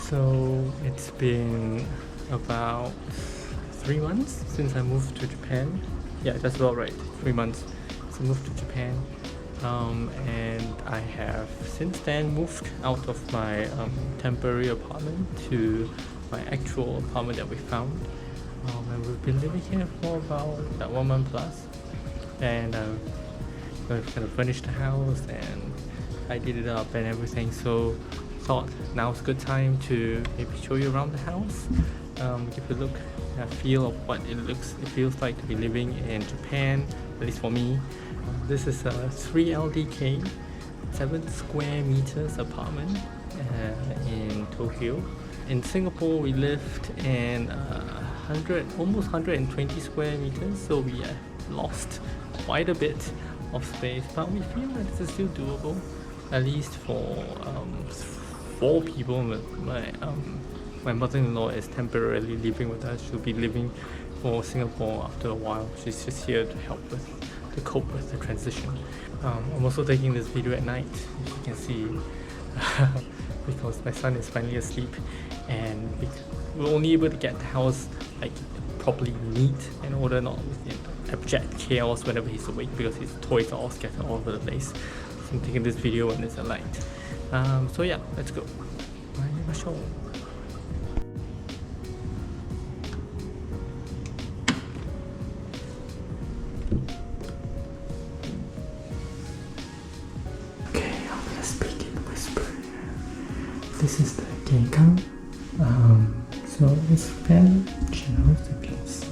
So it's been about 3 months since I moved to Japan. Yeah, that's about right. 3 months since I moved to Japan. And I have since then moved out of my temporary apartment to my actual apartment that we found. And we've been living here for about 1 month plus. And we've kind of furnished the house and I did it up and everything. So thought now's a good time to maybe show you around the house, give a look, a feel of what it feels like to be living in Japan, at least for me. This is a 3 LDK, 7 square meters apartment in Tokyo. In Singapore, we lived in almost 120 square meters, so we lost quite a bit of space, but we feel that this is still doable, at least for 4 people. My mother-in-law is temporarily living with us. She'll be living for Singapore after a while. She's just here to cope with the transition. I'm also taking this video at night, as you can see, because my son is finally asleep, and we're only able to get the house properly neat in order not abject chaos whenever he's awake, because his toys are all scattered all over the place. So I'm taking this video when it's at night. So yeah, let's go. Okay, I'm gonna speak in whisper. This is the Gekan. So it's fairly generous, you can see.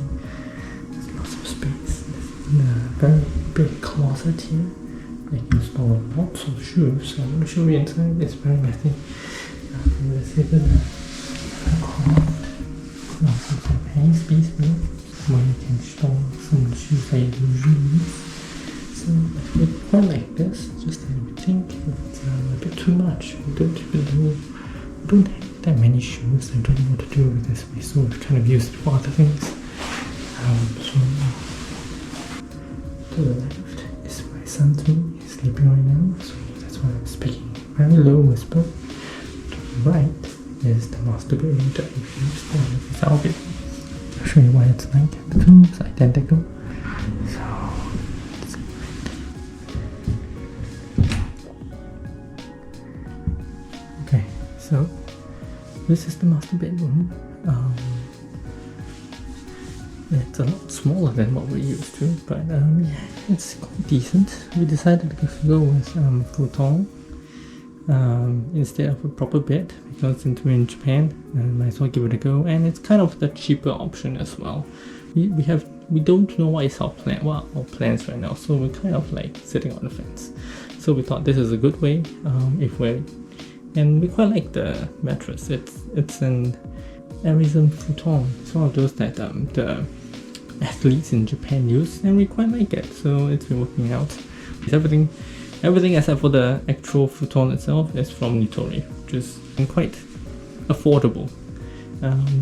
There's lots of space. There's a very big closet here. I can store lots of shoes. I'm going to show you inside. It's very messy. There's even a closet. Some hang space here where you can store some shoes that you usually use. So it's quite like this. Just that we think it's a bit too much. We don't have that many shoes. I don't know what to do with this space, so we've kind of used it for other things. So to the left is my son's room. He's sleeping right now, so that's why I'm speaking very low whisper. To the right is the master bedroom that we've used for our bedroom. I'll show you what it's like. The room is identical. So okay, so this is the master bedroom. It's a lot smaller than what we're used to, but yeah, it's quite decent. We decided to go with futon instead of a proper bed, because since we're in Japan, might as well give it a go. And it's kind of the cheaper option as well. We don't know what is our plans right now, so we're kind of like sitting on the fence. So we thought this is a good way and we quite like the mattress. It's an Amazon futon. It's one of those that the athletes in Japan use, and we quite like it. So it's been working out. Everything except for the actual futon itself is from Nitori, which is quite affordable.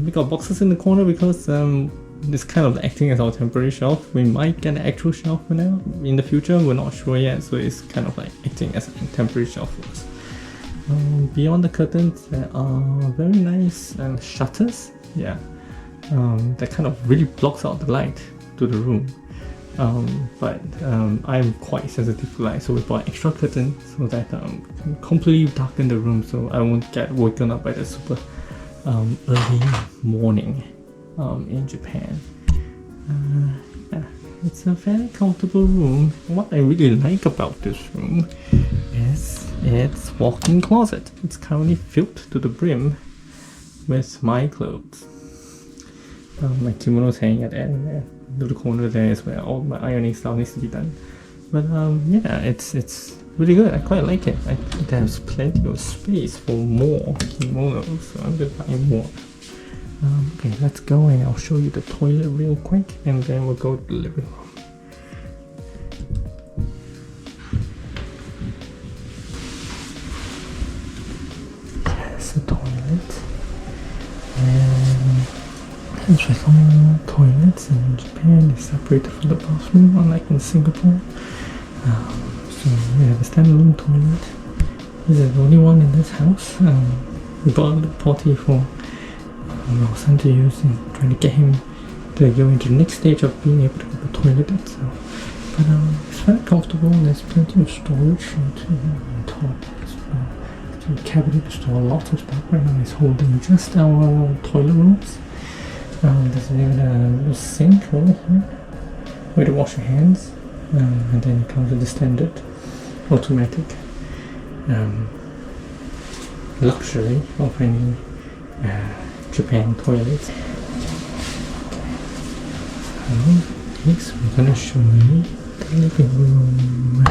We got boxes in the corner because it's kind of acting as our temporary shelf. We might get an actual shelf for now. In the future, we're not sure yet, so it's kind of like acting as a temporary shelf for us. Beyond the curtains, there are very nice shutters. Yeah, that kind of really blocks out the light to the room. But I'm quite sensitive to light, so we bought extra curtains so that completely darken the room, so I won't get woken up by the super early morning in Japan. Yeah, it's a very comfortable room. What I really like about this room is its walk-in closet. It's currently filled to the brim with my clothes. My kimono's hanging at the end there. Little corner there is where all my ironing stuff needs to be done. But yeah, it's really good. I quite like it. There's plenty of space for more kimonos, so I'm gonna buy more. Okay, let's go and I'll show you the toilet real quick, and then we'll go to the living room. Yes, the toilet. And as with all toilets in Japan, it's separated from the bathroom, unlike in Singapore. So we have a standalone toilet. This is the only one in this house. we bought a little potty for our son to use and trying to get him to go into the next stage of being able to go to the toilet itself. But it's very comfortable. There's plenty of storage on top as well. The cabinet to store lots of stuff. Right now it's holding just our toilet rolls. There's even a sink over here where to wash your hands, and then it comes with the standard automatic luxury of any Japan toilets. So next we're gonna show you the living room.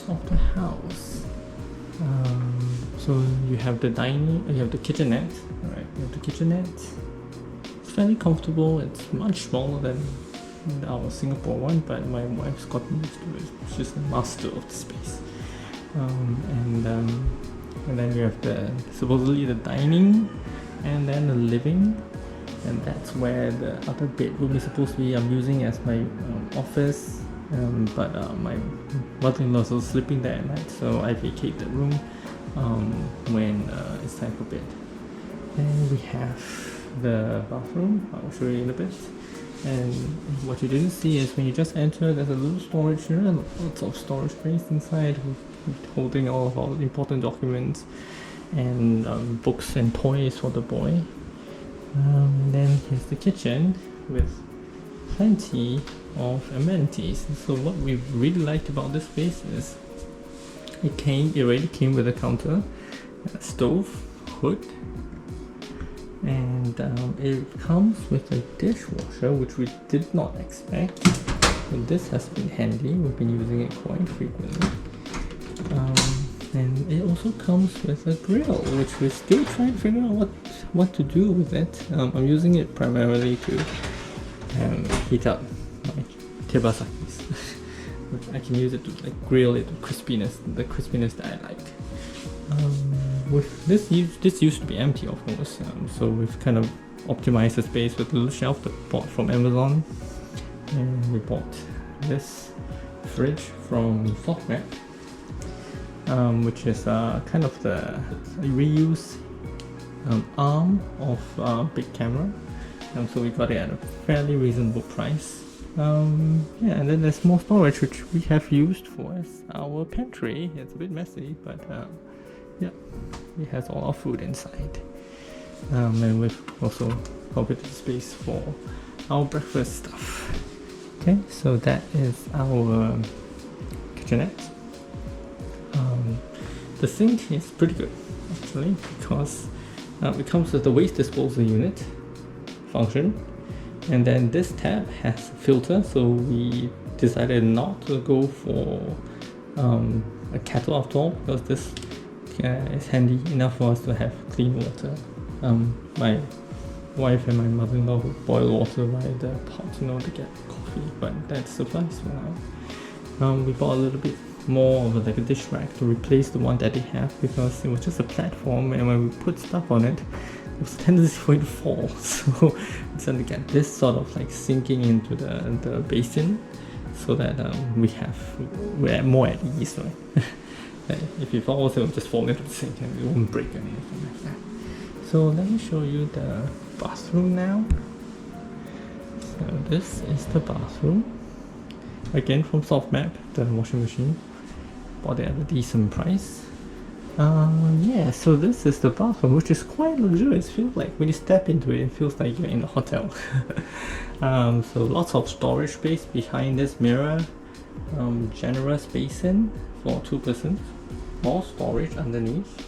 Of the house. So you have the dining, you have the kitchenette, right? You have the kitchenette. It's fairly comfortable. It's much smaller than our Singapore one, but my wife's gotten used to it. She's the master of the space. And then you have the supposedly the dining, and then the living, and that's where the other bedroom is supposed to be. I'm using as my office. But my mother-in-law is also sleeping there at night, so I vacate the room when it's time for bed. Then we have the bathroom. I'll show you in a bit. And what you didn't see is when you just enter, there's a little storage here, lots of storage space inside, holding all of our important documents and books and toys for the boy. Then here's the kitchen with plenty of amenities. So what we really liked about this space is it already came with a counter, a stove, hood, and it comes with a dishwasher, which we did not expect. And this has been handy. We've been using it quite frequently. And it also comes with a grill, which we're still trying to figure out what to do with it. I'm using it primarily to heat up my tebasakis. I can use it to like grill it with the crispiness that I like. With this used to be empty, of course, so we've kind of optimized the space with a little shelf that we bought from Amazon, and we bought this fridge from Softmap, which is kind of the reuse arm of big camera. So we got it at a fairly reasonable price. And then there's more storage which we have used for as our pantry. It's a bit messy, but yeah, it has all our food inside. And we've also covered the space for our breakfast stuff. Okay, so that is our kitchenette. The sink is pretty good actually, because it comes with the waste disposal unit function, and then this tab has a filter, so we decided not to go for a kettle after all, because this is handy enough for us to have clean water. My wife and my mother-in-law would boil water by the pot, to get coffee, but that suffices for now. We bought a little bit more of like a dish rack to replace the one that they have, because it was just a platform, and when we put stuff on it, there was a tendency for it to fall. So we decided to get this sort of like sinking into the basin, so that we're more at ease, right? If it falls, it will just fall into the sink and it won't break or anything like that. So let me show you the bathroom now. So this is the bathroom. Again from Softmap, the washing machine. Bought it at a decent price. So this is the bathroom, which is quite luxurious. It feels like when you step into it, it feels like you're in a hotel. So lots of storage space behind this mirror. Generous basin for 2 persons. More storage underneath.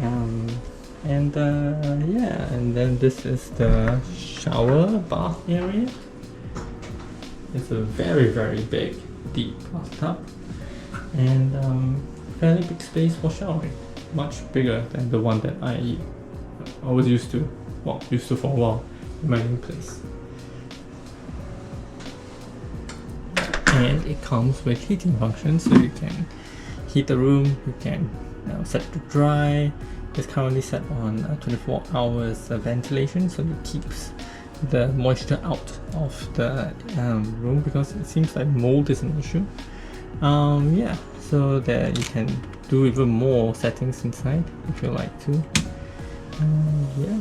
And then this is the shower bath area. It's a very, very big, deep bathtub, and fairly big space for showering. Much bigger than the one that I was used to for a while in my new place. And it comes with heating functions, so you can heat the room, you can set it to dry, It's currently set on 24 hours ventilation, so it keeps the moisture out of the room, because it seems like mold is an issue. Yeah, so that you can do even more settings inside if you like to. Yeah.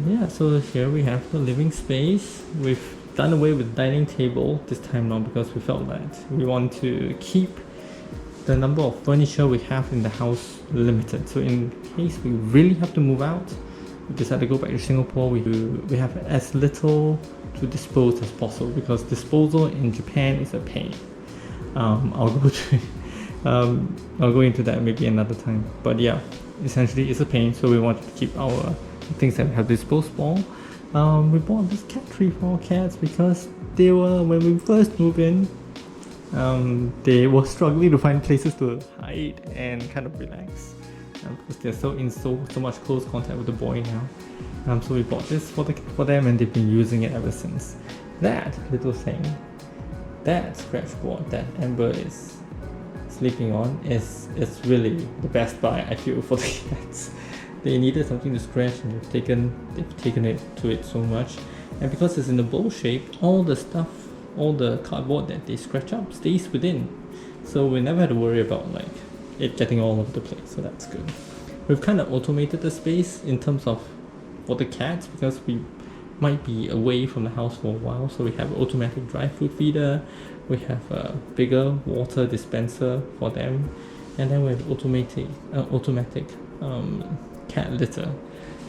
Yeah, so here we have the living space. We've done away with dining table this time now because we felt that we want to keep the number of furniture we have in the house limited. So in case we really have to move out, we decide to go back to Singapore, we have as little to dispose as possible, because disposal in Japan is a pain. I'll go into that maybe another time. But yeah, essentially it's a pain, so we wanted to keep our things that we have disposable. We bought this cat tree for our cats because they were, when we first moved in, they were struggling to find places to hide and kind of relax, because they're so in so much close contact with the boy now. So we bought this for them, and they've been using it ever since. That little thing, that scratch board that Amber is sleeping on, is really the best buy, I feel, for the cats. They needed something to scratch, and they've taken it to it so much. And because it's in a bowl shape, all the stuff, all the cardboard that they scratch up stays within, so we never had to worry about like it getting all over the place. So that's good. We've kind of automated the space in terms of for the cats, because we might be away from the house for a while. So we have an automatic dry food feeder, we have a bigger water dispenser for them, and then we have automatic cat litter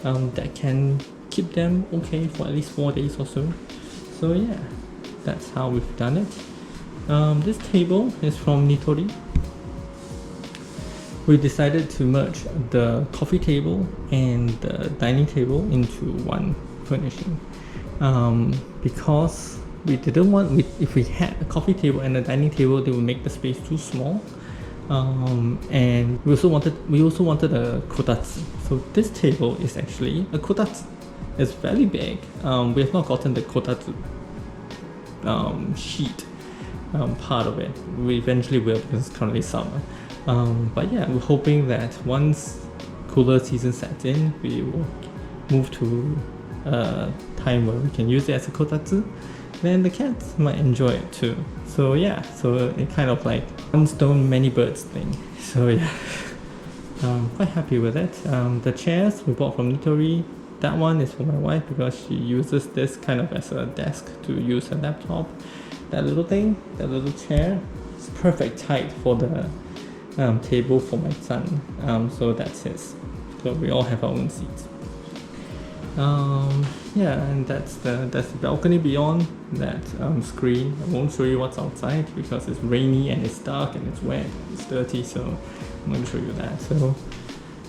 that can keep them okay for at least 4 days or so. So yeah, that's how we've done it. This table is from Nitori. We decided to merge the coffee table and the dining table into one furnishing, because we didn't want, if we had a coffee table and a dining table, they would make the space too small. And we also wanted a kotatsu. So this table is actually a kotatsu. It's very big. We have not gotten the kotatsu sheet part of it. We eventually will, because it's currently summer. But yeah, we're hoping that once cooler season sets in, we will move to a time where we can use it as a kotatsu. Then the cats might enjoy it too. So yeah, so it kind of like one stone many birds thing. So yeah, quite happy with it. The chairs we bought from Nitori. That one is for my wife because she uses this kind of as a desk to use her laptop. That little thing, that little chair, is perfect height for the table for my son. So that's his. So we all have our own seats. Yeah, and that's the balcony beyond that screen. I won't show you what's outside because it's rainy and it's dark and it's wet, it's dirty, so I'm going to show you that. So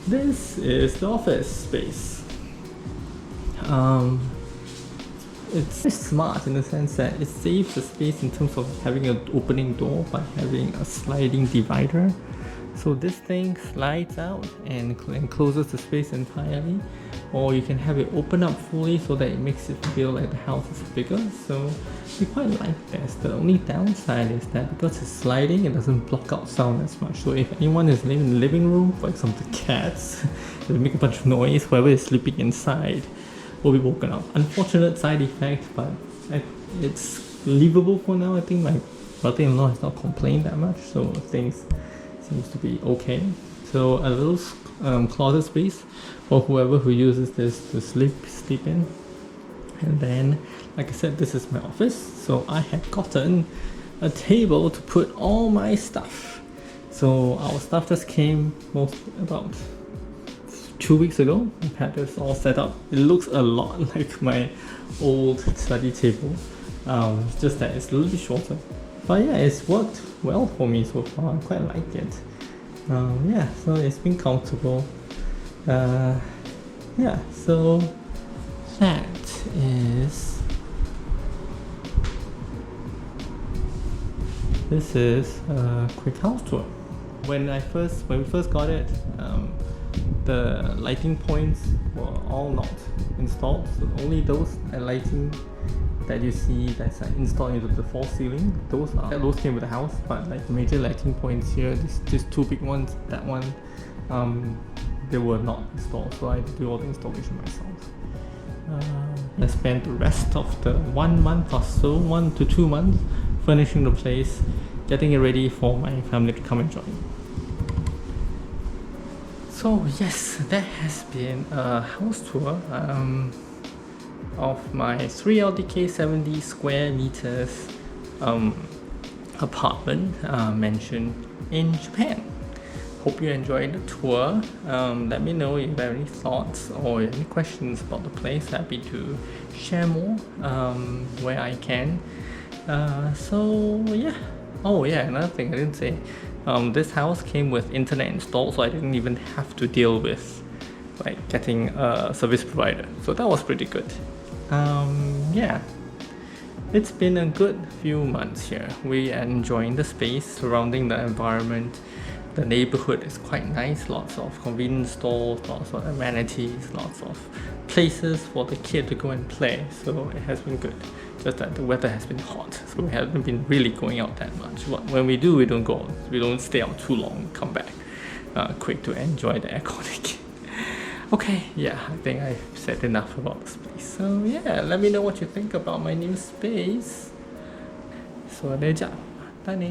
this is the office space. It's smart in the sense that it saves the space in terms of having an opening door by having a sliding divider. So this thing slides out and closes the space entirely, or you can have it open up fully so that it makes it feel like the house is bigger. So we quite like this. The only downside is that because it's sliding, it doesn't block out sound as much. So if anyone is living in the living room, for example the cats, they make a bunch of noise, whoever is sleeping inside will be woken up. Unfortunate side effect, but it's livable for now. I think my brother-in-law has not complained that much, so things seems to be okay. So a little closet space for whoever who uses this to sleep in. And then, like I said, this is my office. So I had gotten a table to put all my stuff. So our stuff just came about 2 weeks ago. I've had this all set up. It looks a lot like my old study table. It's just that it's a little bit shorter. But yeah, it's worked well for me so far. I quite like it. Yeah, so it's been comfortable. Yeah, so that is. This is a quick house tour. When we first got it, the lighting points were all not installed. So only those lighting that you see that's installed into the false ceiling, those came with the house. But like the major lighting points here, these two big ones, that one, they were not installed, so I had to do all the installation myself. I spent the rest of the 1 month or so, 1 to 2 months, furnishing the place, getting it ready for my family to come and join. So yes, that has been a house tour of my 3 LDK 70 square meters apartment mansion in Japan. Hope you enjoyed the tour. Let me know if you have any thoughts or any questions about the place. Happy to share more where I can. So yeah. Oh yeah, another thing I didn't say. This house came with internet installed, so I didn't even have to deal with like getting a service provider. So that was pretty good. Yeah. It's been a good few months here. We are enjoying the space surrounding the environment. The neighborhood is quite nice, lots of convenience stores, lots of amenities, lots of places for the kid to go and play, so it has been good. Just that the weather has been hot, so we haven't been really going out that much. When we do, we don't stay out too long, come back quick to enjoy the aircon again. Okay, yeah, I think I've said enough about the space. So yeah, let me know what you think about my new space. So, それじゃ、またね。